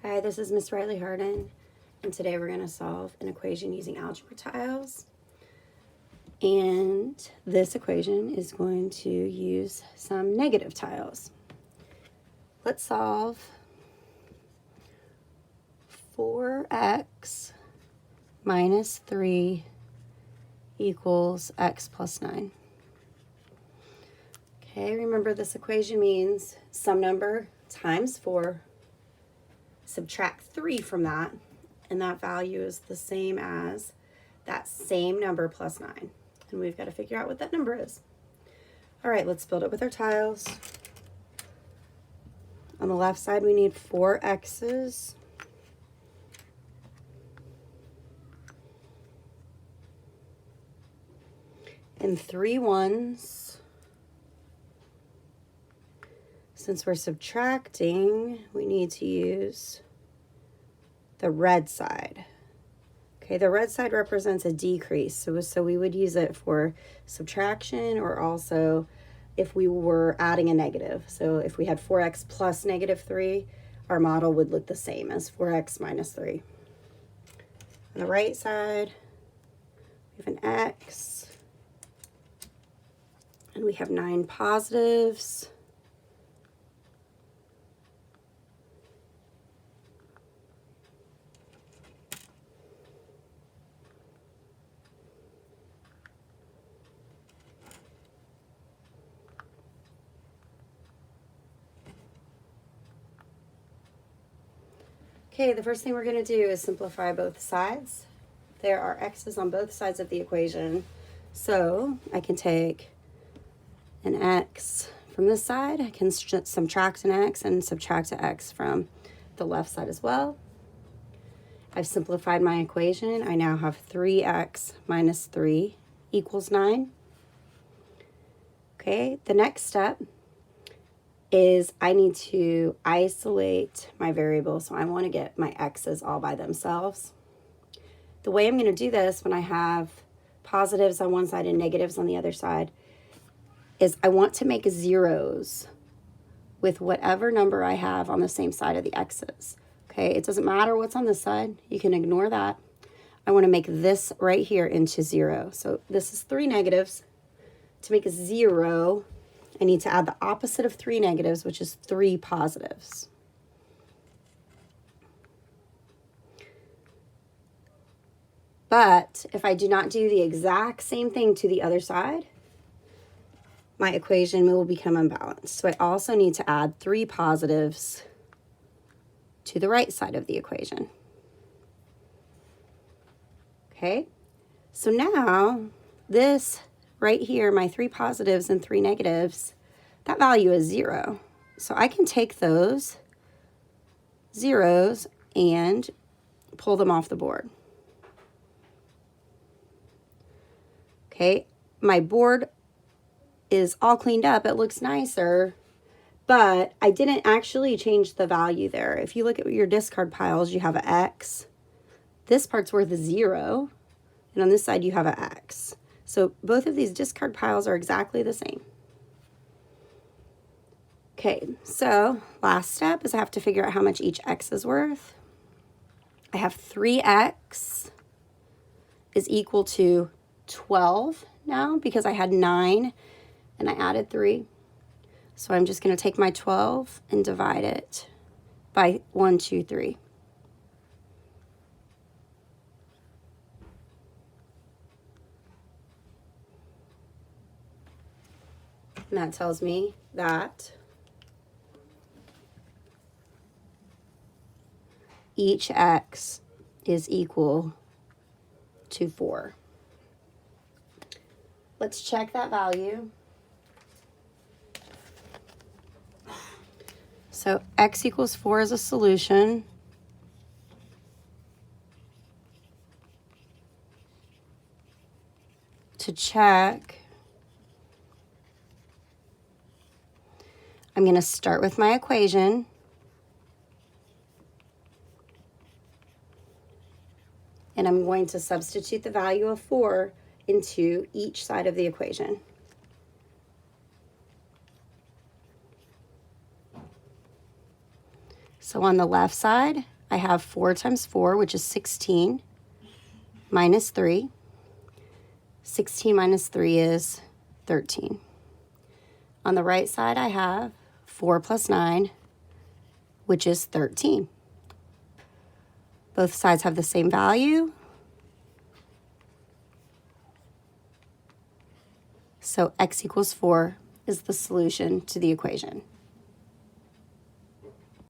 Hi, this is Miss Reilly-Harden, and today we're going to solve an equation using algebra tiles. And this equation is going to use some negative tiles. Let's solve 4x minus 3 equals x plus 9. Okay, remember this equation means some number times 4, subtract 3 from that, and that value is the same as that same number plus 9. And we've got to figure out what that number is. All right, let's build it with our tiles. On the left side, we need 4 x's. And 3 1s. Since we're subtracting, we need to use the red side. Okay, the red side represents a decrease, so we would use it for subtraction, or also if we were adding a negative. So if we had 4x plus negative 3, our model would look the same as 4x minus 3. On the right side, we have an x, and we have 9 positives. Okay, the first thing we're going to do is simplify both sides. There are x's on both sides of the equation, so I can take an x from this side. I can subtract an x and subtract an x from the left side as well. I've simplified my equation. I now have 3x minus 3 equals 9. Okay, the next step is I need to isolate my variable, so I want to get my x's all by themselves. The way I'm going to do this when I have positives on one side and negatives on the other side is I want to make zeros with whatever number I have on the same side of the x's. Okay, it doesn't matter what's on this side. You can ignore that. I want to make this right here into 0. So this is 3 negatives. To make a 0, I need to add the opposite of 3 negatives, which is 3 positives. But if I do not do the exact same thing to the other side, my equation will become unbalanced. So I also need to add 3 positives to the right side of the equation. Okay, so now this right here, my 3 positives and 3 negatives, that value is 0. So I can take those zeros and pull them off the board. Okay, my board is all cleaned up. It looks nicer, but I didn't actually change the value there. If you look at your discard piles, you have an x. This part's worth 0, and on this side you have an x. So both of these discard piles are exactly the same. Okay, so last step is I have to figure out how much each x is worth. I have 3x is equal to 12 now because I had 9 and I added 3. So I'm just going to take my 12 and divide it by 1, 2, 3. And that tells me that each x is equal to 4. Let's check that value. So x equals 4 is a solution. To check, I'm going to start with my equation. And I'm going to substitute the value of 4 into each side of the equation. So on the left side, I have 4 times 4, which is 16, minus 3. 16 minus 3 is 13. On the right side, I have 4 plus 9, which is 13. Both sides have the same value. So x equals 4 is the solution to the equation.